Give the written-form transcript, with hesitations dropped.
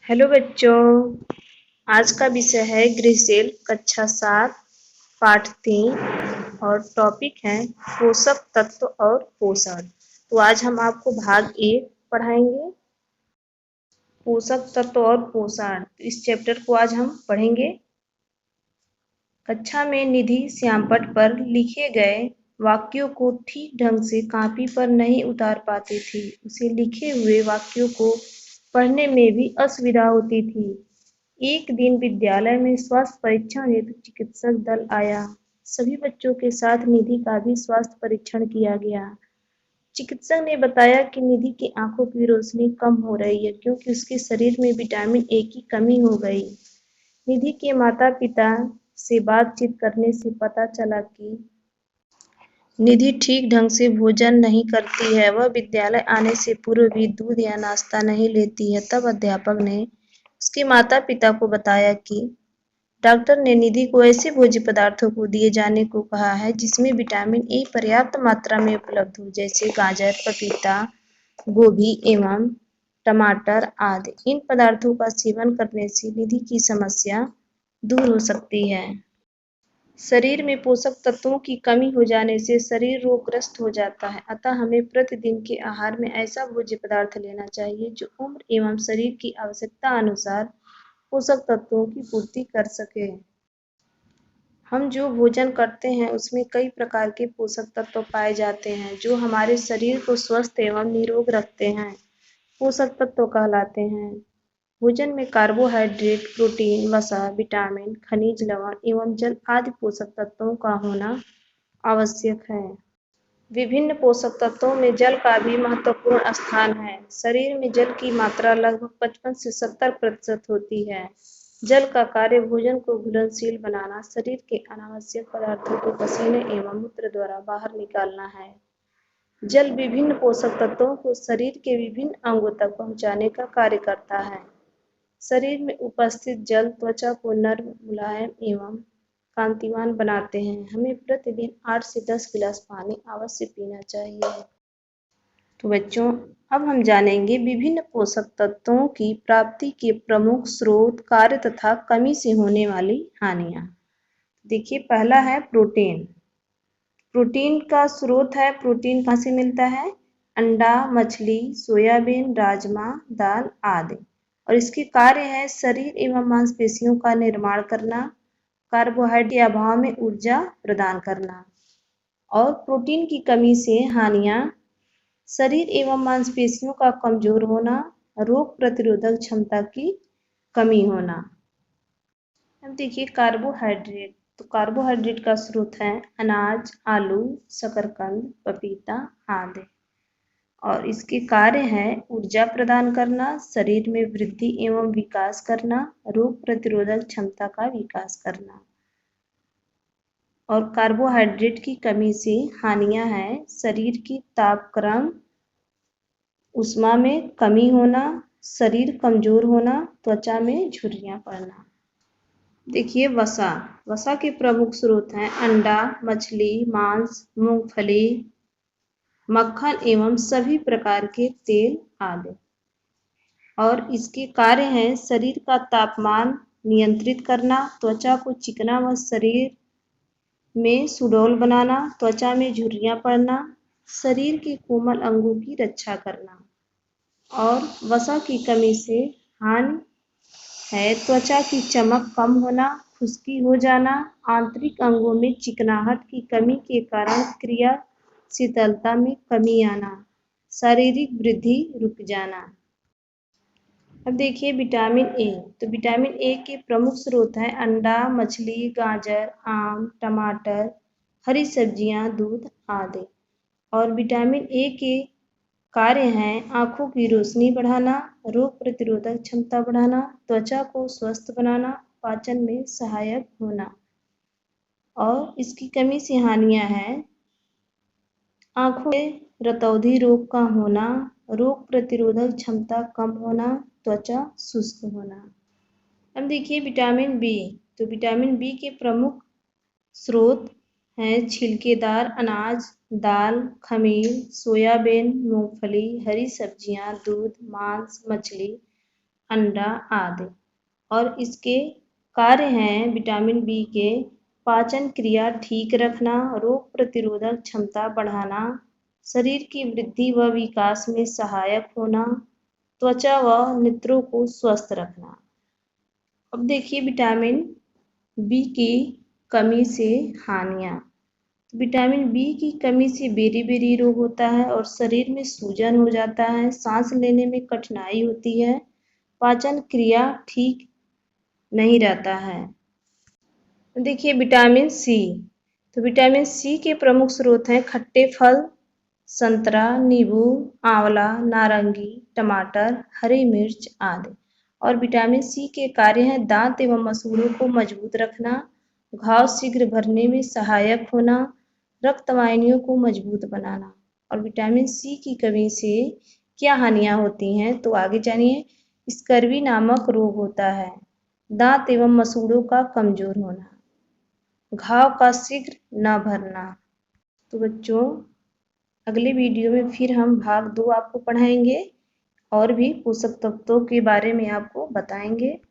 Hello बच्चों, आज का विषय है गृहशैल कक्षा 7 पाठ 3 और टॉपिक है पोषक तत्व और पोषण। तो आज हम आपको भाग 1 पढ़ाएंगे, पोषक तत्व और पोषण। इस चैप्टर को आज हम पढ़ेंगे। कक्षा में निधि श्यामपट्ट पर लिखे गए वाक्यों को ठीक ढंग से कापी पर नहीं उतार पाती थी। उसे लिखे हुए वाक्यों को पढ़ने में भी असुविधा होती थी। एक दिन विद्यालय में स्वास्थ्य परीक्षण हेतु चिकित्सक दल आया। सभी बच्चों के साथ निधि का भी स्वास्थ्य परीक्षण किया गया। चिकित्सक ने बताया कि निधि की आंखों की रोशनी कम हो रही है क्योंकि उसके शरीर में विटामिन ए की कमी हो गई। निधि के माता-पिता से बातचीत करने से पता चला कि निधि ठीक ढंग से भोजन नहीं करती है। वह विद्यालय आने से पूर्व भी दूध या नाश्ता नहीं लेती है। तब अध्यापक ने उसके माता-पिता को बताया कि डॉक्टर ने निधि को ऐसे भोज्य पदार्थों को दिए जाने को कहा है जिसमें विटामिन ए पर्याप्त मात्रा में उपलब्ध हो, जैसे गाजर, पपीता, गोभी एवं टमाटर आदि। इन पदार्थों का सेवन करने से निधि की समस्या दूर हो सकती है। शरीर में पोषक तत्वों की कमी हो जाने से शरीर रोगग्रस्त हो जाता है, अतः हमें प्रतिदिन के आहार में ऐसा भोज्य पदार्थ लेना चाहिए जो उम्र एवं शरीर की आवश्यकता अनुसार पोषक तत्वों की पूर्ति कर सके। हम जो भोजन करते हैं उसमें कई प्रकार के पोषक तत्व पाए जाते हैं जो हमारे शरीर को स्वस्थ एवं निरोग रखते हैं। पोषक तत्व कहलाते हैं। भोजन में कार्बोहाइड्रेट, प्रोटीन, वसा, विटामिन, खनिज लवण एवं जल आदि पोषक तत्वों का होना आवश्यक है। विभिन्न पोषक तत्वों में जल का भी महत्वपूर्ण स्थान है। शरीर में जल की मात्रा लगभग 55 से 70% होती है। जल का कार्य भोजन को घुलनशील बनाना, शरीर के अनावश्यक पदार्थों को पसीने एवं मूत्र द्वारा बाहर निकालना है। जल विभिन्न पोषक तत्वों को शरीर के विभिन्न अंगों तक पहुंचाने का कार्य करता है। शरीर में उपस्थित जल त्वचा को नर्म, मुलायम एवं कांतिवान बनाते हैं। हमें प्रतिदिन 8 से 10 गिलास पानी अवश्य पीना चाहिए। तो बच्चों, अब हम जानेंगे विभिन्न पोषक तत्वों की प्राप्ति के प्रमुख स्रोत, कार्य तथा कमी से होने वाली हानियां। देखिए, पहला है प्रोटीन। प्रोटीन का स्रोत है, प्रोटीन कहाँ से मिलता है? अंडा, मछली, सोयाबीन, राजमा, दाल आदि। और इसके कार्य है शरीर एवं मांसपेशियों का निर्माण करना, कार्बोहाइड्रेट के अभाव में ऊर्जा प्रदान करना। और प्रोटीन की कमी से हानियां: शरीर एवं मांसपेशियों का कमजोर होना, रोग प्रतिरोधक क्षमता की कमी होना। अब देखिए कार्बोहाइड्रेट। तो कार्बोहाइड्रेट का स्रोत है अनाज, आलू, शकरकंद, पपीता आदि। और इसके कार्य हैं ऊर्जा प्रदान करना, शरीर में वृद्धि एवं विकास करना, रोग प्रतिरोधक क्षमता का विकास करना। और कार्बोहाइड्रेट की कमी से हानियां हैं शरीर की तापक्रम ऊष्मा में कमी होना, शरीर कमजोर होना, त्वचा में झुर्रियां पड़ना। देखिए वसा। वसा के प्रमुख स्रोत हैं अंडा, मछली, मांस, मूंगफली, मक्खन एवं सभी प्रकार के तेल आदि। और इसके कार्य हैं शरीर का तापमान नियंत्रित करना, त्वचा को चिकना व शरीर में सुडौल बनाना, त्वचा में झुर्रियां पड़ना, शरीर के कोमल अंगों की रक्षा करना। और वसा की कमी से हानि है त्वचा की चमक कम होना, खुश्की हो जाना, आंतरिक अंगों में चिकनाहट की कमी के कारण क्रियाशीलता में कमी आना, शारीरिक वृद्धि रुक जाना। अब देखिए विटामिन ए। तो विटामिन ए के प्रमुख स्रोत हैं अंडा, मछली, गाजर, आम, टमाटर, हरी सब्जियां, दूध आदि। और विटामिन ए के कार्य हैं आँखों की रोशनी बढ़ाना, रोग प्रतिरोधक क्षमता बढ़ाना, त्वचा को स्वस्थ बनाना, पाचन में सहायक होना। और इसकी कमी से हानियां हैं आँखों में रतौंधी रोग का होना, रोग प्रतिरोधक क्षमता कम होना, त्वचा शुष्क होना। अब देखिए विटामिन बी। तो विटामिन बी के प्रमुख स्रोत हैं छिलकेदार अनाज, दाल, खमीर, सोयाबीन, मूंगफली, हरी सब्जियां, दूध, मांस, मछली अंडा आदि। और इसके कार्य हैं विटामिन बी के पाचन क्रिया ठीक रखना, रोग प्रतिरोधक क्षमता बढ़ाना, शरीर की वृद्धि व विकास में सहायक होना, त्वचा व नेत्रों को स्वस्थ रखना। अब देखिए विटामिन बी की कमी से हानियाँ। विटामिन बी की कमी से बेरी-बेरी रोग होता है और शरीर में सूजन हो जाता है, सांस लेने में कठिनाई होती है, पाचन क्रिया ठीक नहीं रहता है। देखिए विटामिन सी, तो विटामिन सी के प्रमुख स्रोत हैं खट्टे फल, संतरा, नींबू, आंवला, नारंगी, टमाटर, हरी मिर्च आदि। और विटामिन सी के कार्य हैं दांत एवं मसूड़ों को मजबूत रखना, घाव शीघ्र भरने में सहायक होना, रक्त वाहिनियों को मजबूत बनाना। और विटामिन सी की कमी से क्या हानियाँ होती हैं तो आगे जानिए। स्कर्वी नामक रोग होता है, दांत एवं मसूड़ों का कमजोर होना, घाव का शीघ्र न भरना। तो बच्चों अगले वीडियो में फिर हम भाग 2 आपको पढ़ाएंगे और भी पोषक तत्वों के बारे में आपको बताएंगे।